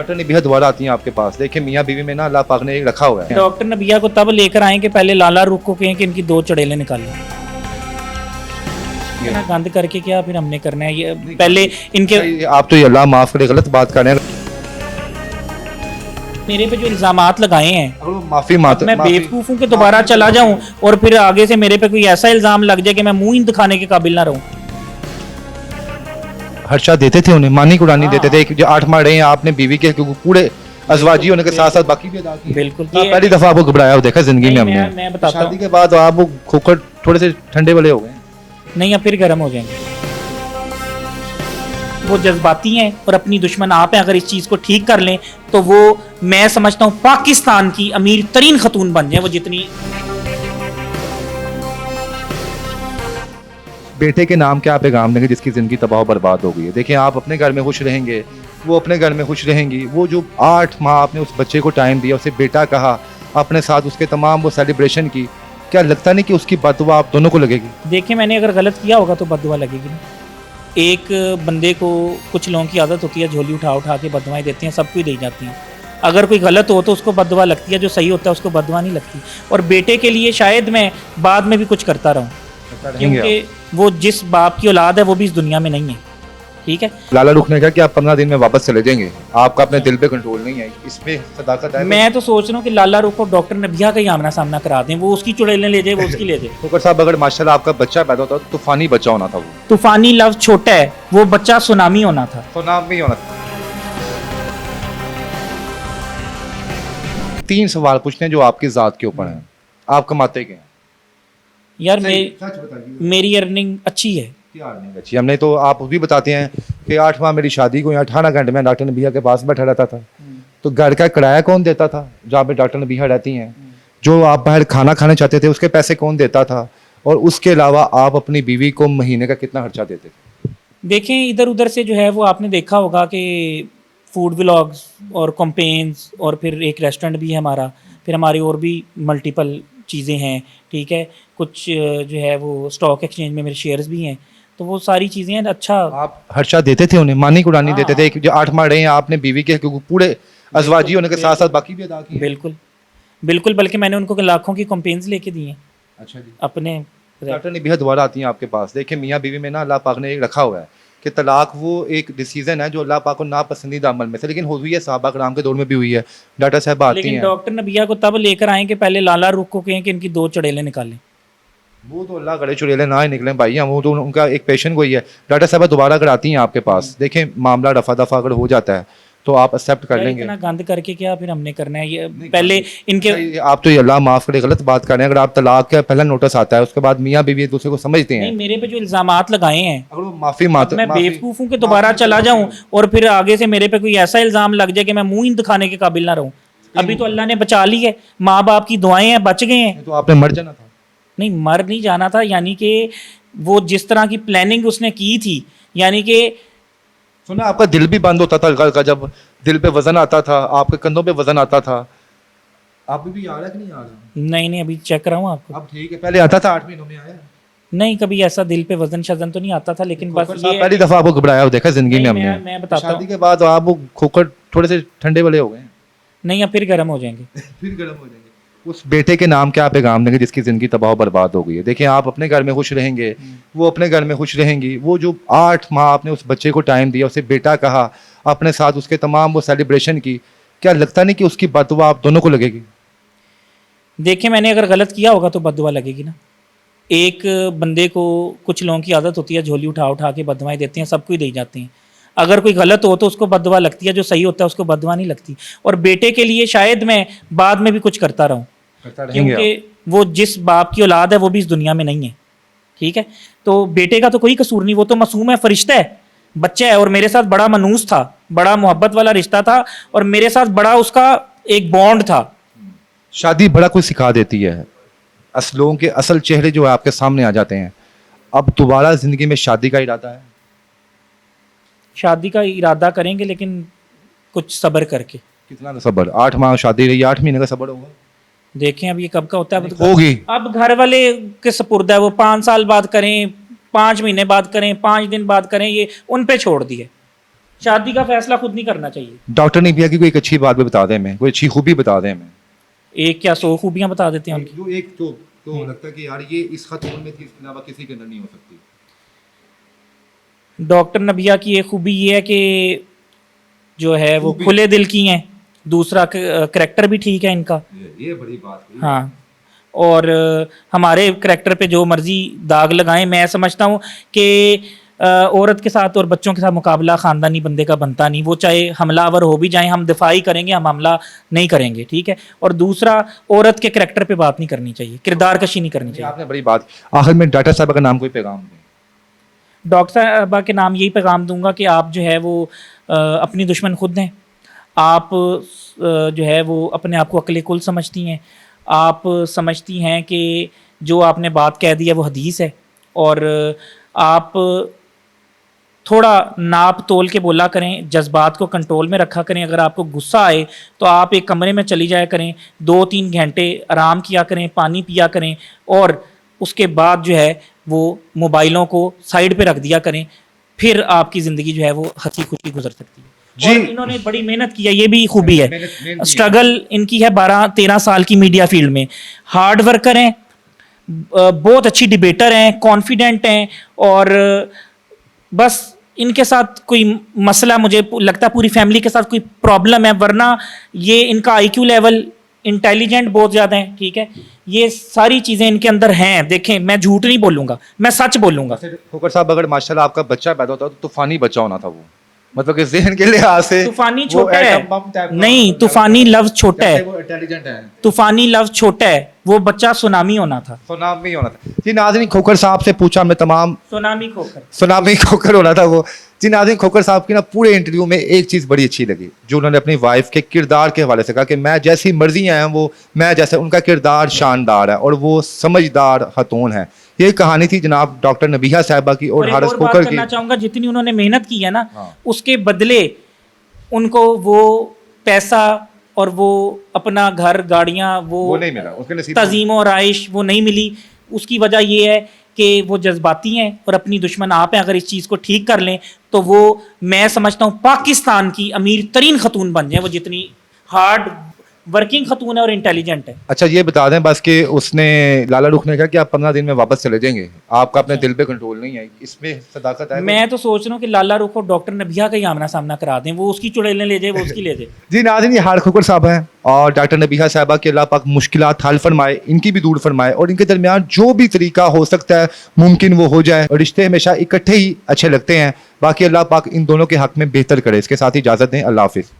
Doctor नबिया दोबारा आती हैं आपके पास। देखिए मियाँ बीवी में ना अल्लाह पाक ने एक रखा हुआ है। डॉक्टर नबिया को तब लेकर आए कि पहले लाला रुख को कहें कि इनकी 2 चड़ेलें निकालें। ना गंद करके क्या फिर हमने करना है ये पहले इनके। आप तो ये अल्लाह माफ़ करे गलत बात कर रहे हैं। मेरे पे जो इल्जामात लगाए हैं माफ़ी मैं बेवकूफ़ हूँ कि दोबारा चला जाऊँ और फिर आगे से मेरे पे कोई ऐसा इल्ज़ाम लग जाए कि मैं मुंह ही दिखाने के काबिल ना रहूँ। हर्षा देते थे उन्हें, मानी कुरानी देते थे। जो 8 माह रहे हैं आपने बीवी के पूरे अजवाजी होने के साथ साथ बाकी भी अदा किए। बिल्कुल पहली दफा आपको घबराया हो देखा जिंदगी में हमने। मैं बताता हूँ शादी के बाद आप वो खोखर थोड़े से ठंडे वाले हो गए। नहीं, अब फिर गर्म हो जाएंगे। वो जज्बाती हैं और अपनी दुश्मन आप हैं। अगर इस चीज़ को ठीक कर लें तो वो मैं समझता हूँ पाकिस्तान की अमीर तरीन खतून बन जाए। वो जितनी बेटे के नाम क्या पैगाम देंगे जिसकी ज़िंदगी तबाह बर्बाद हो गई है। देखिए आप अपने घर में खुश रहेंगे, वो अपने घर में खुश रहेंगी। वो जो 8 माह आपने उस बच्चे को टाइम दिया, उसे बेटा कहा, अपने साथ उसके तमाम वो सेलिब्रेशन की, क्या लगता नहीं कि उसकी बददुआ आप दोनों को लगेगी? देखिए मैंने अगर गलत किया होगा तो बददुआ लगेगी ना। एक बंदे को कुछ लोगों की आदत होती है झोली उठा उठा के बददुआएं देती हैं, सबको ही दी जाती हैं। अगर कोई गलत हो तो उसको बददुआ लगती है, जो सही होता है उसको बददुआ नहीं लगती। और बेटे के लिए शायद मैं बाद में भी कुछ करता रहूँ, क्योंकि वो जिस बाप की औलाद है वो भी इस दुनिया में नहीं है। ठीक है, लाला रुख ने कहा कि आप 15 दिन में वापस चले जाएंगे, आपका अपने दिल पे कंट्रोल नहीं है, इसमें सदाकत है। मैं तो सोच रहा हूँ कि लाला रुख को डॉक्टर नबिया का ही आमना सामना करा दें। वो उसकी चुड़ैलें ले जाए, वो उसकी ले जाए। खोखर साहब अगर माशाल्लाह आपका बच्चा पैदा होता तो तूफानी बच्चा होना था। वो तूफानी लफ्ज छोटा है, वो बच्चा सुनामी होना था। तो नाम भी होना था। 3 सवाल पूछने जो आपकी ज़ात के ऊपर हैं। आप कमाते क्या हैं? यार सच बताइए। मेरी अर्निंग अच्छी है। क्या अर्निंग अच्छी? हमने तो आप भी बताते हैं कि 8 माह मेरी शादी को 18 घंटे में डॉक्टर नबिया के पास बैठा रहता था। तो घर का किराया कौन देता था जहाँ पे डॉक्टर नबिया रहती हैं? जो आप बाहर खाना खाने चाहते थे उसके पैसे कौन देता था? और उसके अलावा आप अपनी बीवी को महीने का कितना खर्चा देते थे? देखें इधर उधर से जो है वो आपने देखा होगा कि फूड व्लॉग्स और कंपेन्स, और फिर एक रेस्टोरेंट भी है हमारा, फिर हमारी और भी मल्टीपल चीज़ें हैं। ठीक है, कुछ जो है वो स्टॉक एक्सचेंज में मेरे शेयर्स भी हैं, तो वो सारी चीज़ें हैं। अच्छा, आप हर्षा देते थे उन्हें, मानी कुरानी देते थे। जो 8 माह रहे हैं आपने बीवी के पूरे अजवाजी होने के साथ साथ बाकी भी अदा किए। बिल्कुल बिल्कुल, बल्कि मैंने उनको लाखों की कंपेन्स लेके दी हैं। अच्छा जी। अपने डॉक्टर नबिया दोबारा आती हैं आपके पास। देखिए मियाँ बीवी में ना अल्लाह पाक ने एक रखा हुआ है कि तलाक वो एक डिसीजन है जो अल्लाह पाक को नापसंदीदा अमल में से, लेकिन हुई है साहबा कराम के दौर में भी हुई है। डॉक्टर साहब आती लेकिन हैं। डॉक्टर नबिया को तब लेकर आए कि पहले लाला रुख को कहें कि इनकी 2 चड़ेलें निकालें। वो तो अल्लाह करे चुड़ैलें ना ही निकलें भाई, हम वो तो उनका एक पेशेंट कोई है। डॉक्टर साहब दोबारा अगर आती हैं आपके पास, देखें मामला रफा दफा अगर हो जाता है तो आप एक्सेप्ट कर लेंगे? इतना गंद करके क्या फिर हमने करना है ये पहले इनके। आप तो ये अल्लाह माफ़ करे गलत बात कर रहे हैं। अगर आप तलाक का पहला नोटिस आता है उसके बाद मियाँ बीवी एक दूसरे को समझते हैं। नहीं, मेरे पे जो इल्जामात लगाए हैं अगर वो माफ़ी मैं बेवकूफ़ हूँ कि दोबारा चला जाऊँ और फिर आगे से मेरे पे कोई ऐसा इल्ज़ाम लग जाए कि मैं मुंह ही दिखाने के काबिल ना रहूँ। अभी तो अल्लाह ने बचा ली है, माँ बाप की दुआएं हैं, बच गए हैं। तो आपने मर जाना था। नहीं, मर नहीं जाना था, यानी कि वो जिस तरह की प्लानिंग उसने की थी, यानी कि सुना आपका दिल भी बंद होता था घर का, जब दिल पे वजन आता था, आपके कंधों पे वजन आता था। आप भी आ रहा है कि नहीं आ रहा? नहीं, अभी चेक कराऊँ आपको? अब ठीक है, पहले आता था 8 महीनों में आया नहीं, कभी ऐसा दिल पे वजन शजन तो नहीं आता था, लेकिन बस ये पहली दफा आपको घबराया हो देखा जिंदगी में हमने। मैं बताता हूँ। शादी के बाद आप वो खोखर थोड़े से ठंडे वाले हो गए। नहीं, अब फिर गर्म हो जाएंगे। फिर गर्म हो जाएंगे। उस बेटे के नाम क्या पैगाम देंगे जिसकी ज़िंदगी तबाह बर्बाद हो गई है? देखिए आप अपने घर में खुश रहेंगे, वो अपने घर में खुश रहेंगी। वो जो 8 माह आपने उस बच्चे को टाइम दिया, उसे बेटा कहा, अपने साथ उसके तमाम वो सेलिब्रेशन की, क्या लगता नहीं कि उसकी बददुआ आप दोनों को लगेगी? देखिए मैंने अगर गलत किया होगा तो बददुआ लगेगी ना। एक बंदे को कुछ लोगों की आदत होती है झोली उठा उठा के बददुआएं देते हैं, सबको ही दी जाती हैं। अगर कोई गलत हो तो उसको बददुआ लगती है, जो सही होता है उसको बददुआ नहीं लगती। और बेटे के लिए शायद मैं बाद में भी कुछ करता रहूँ, क्योंकि वो जिस बाप की औलाद है वो भी इस दुनिया में नहीं है। ठीक है, तो बेटे का तो कोई कसूर नहीं, वो तो मासूम है, फरिश्ता है, बच्चा है, और मेरे साथ बड़ा मनूस था, बड़ा मोहब्बत वाला रिश्ता था, और मेरे साथ बड़ा उसका एक बॉन्ड था। शादी बड़ा कुछ सिखा देती है, लोगों के असल चेहरे जो है आपके सामने आ जाते हैं। अब दोबारा जिंदगी में शादी का इरादा है? शादी का इरादा करेंगे, लेकिन कुछ सब्र करके। कितना सब्र? 8 माह शादी रही, 8 महीने का सब्र होगा? देखें अब ये कब का होता है। होगी। अब घर वाले के सपुर्द है, वो 5 साल बाद करें, 5 महीने बाद करें, 5 दिन बाद करें, ये उन पे छोड़ दिए। शादी का फैसला खुद नहीं करना चाहिए। डॉक्टर ने भी कोई एक अच्छी बात भी बता दें हमें, कोई अच्छी खूबी बता दें हमें। एक क्या 100 खूबियां बता देते हैं उनकी। जो एक तो लगता है कि यार ये इस खातून में थी, इसके अलावा किसी के अंदर नहीं हो सकती। डॉक्टर नबिया की एक खूबी ये है कि जो है वो खूबी। खुले दिल की हैं, दूसरा करेक्टर भी ठीक है इनका। ये बड़ी बात है। हाँ, और हमारे करेक्टर पे जो मर्जी दाग लगाएं, मैं समझता हूँ कि औरत के साथ और बच्चों के साथ मुकाबला ख़ानदानी बंदे का बनता नहीं। वो चाहे हमलावर हो भी जाएं, हम दिफाई करेंगे, हम हमला नहीं करेंगे, ठीक है। और दूसरा, औरत के करेक्टर पे बात नहीं करनी चाहिए, किरदार कशी नहीं करनी चाहिए। आपने बड़ी बात। आखिर में डॉक्टर साहब का नाम कोई पैगाम दें। डॉक्टर साहबा के नाम यही पैगाम दूंगा कि आप जो है वो अपनी दुश्मन खुद हैं। आप जो है वो अपने आप को अक्ल कुल समझती हैं। आप समझती हैं कि जो आपने बात कह दी है वो हदीस है। और आप थोड़ा नाप तोल के बोला करें, जज्बात को कंट्रोल में रखा करें। अगर आपको गुस्सा आए तो आप एक कमरे में चली जाया करें, 2-3 घंटे आराम किया करें, पानी पिया करें, और उसके बाद जो है वो मोबाइलों को साइड पे रख दिया करें। फिर आपकी ज़िंदगी जो है वो हंसी खुशी गुजर सकती है। जी। और इन्होंने बड़ी मेहनत की है, ये भी खूबी है। मेहनत स्ट्रगल इनकी है 12-13 साल की मीडिया फील्ड में। हार्ड वर्कर हैं, बहुत अच्छी डिबेटर हैं, कॉन्फिडेंट हैं, और बस इनके साथ कोई मसला मुझे लगता है पूरी फैमिली के साथ कोई प्रॉब्लम है, वरना ये इनका आईक्यू लेवल, इंटेलिजेंट बहुत ज़्यादा है, ठीक है। ये सारी चीज़ें इनके अंदर हैं। देखें, मैं झूठ नहीं बोलूँगा, मैं सच बोलूँगा। खोकर साहब, अगर माशाल्लाह आपका बच्चा पैदा होता तो तूफानी बच्चा होना था वो, मतलब कि ज़हन के लिहाज से तूफानी वो छोटा है, एटम बम टाइप का नहीं, तूफानी लफ्ज छोटा जैसे है, वो इंटेलिजेंट है। तूफानी लफ्ज छोटा है, वो बच्चा सुनामी होना था। सुनामी होना था। जी नाज़रीन, खोकर साहब से पूछा हमने तमाम, सुनामी खोकर। सुनामी खोकर होना था वो। जी नाज़रीन, खोकर साहब की ना पूरे इंटरव्यू में एक चीज़ बड़ी अच्छी लगी, जो उन्होंने अपनी वाइफ के किरदार के हवाले से कहा कि मैं जैसी मर्जी आया हूँ, वो मैं जैसे, उनका किरदार शानदार है और वो समझदार खतून है। ये कहानी थी जनाब डॉक्टर नबीहा साहिबा की और एक हारिस और बात खोकर की। करना चाहूँगा, जितनी उन्होंने मेहनत की है ना, हाँ। उसके बदले उनको वो पैसा और वो अपना घर, गाड़ियाँ, वो नहीं मिला, उसके नसीब। तज़ीम और आइश वो नहीं मिली। उसकी वजह ये है कि वो जज्बाती हैं और अपनी दुश्मन आप हैं। अगर इस चीज़ को ठीक कर लें तो वो, मैं समझता हूँ, पाकिस्तान की अमीर तरीन खतून बन जाए, वो जितनी हार्ड वर्किंग खतून है और इंटेलिजेंट है। अच्छा, ये बता दें बस कि उसने, लाला रुख ने कहा कि आप 15 दिन में वापस चले जाएंगे, आपका अपने दिल पे कंट्रोल नहीं है, इसमें सदाकत है? मैं तो सोच रहा हूँ कि लाला रुख और डॉक्टर नबिया का ही आमना सामना करा दें, वो उसकी चुड़ैलें ले जाए, वो उसकी ले जाए। जी नाज़रीन, ये हारिस खोकर साहब हैं और डॉक्टर नबीहा साहिबा के अल्लाह पाक मुश्किलात हल फरमाए, इनकी भी दूर फरमाए, और इनके दरमियान जो भी तरीका हो सकता है मुमकिन वो हो जाए। और रिश्ते हमेशा इकट्ठे ही अच्छे लगते हैं। बाकी अल्लाह पाक इन दोनों के हक में बेहतर करे। इसके साथ ही इजाज़त दें। अल्लाह हाफिज़।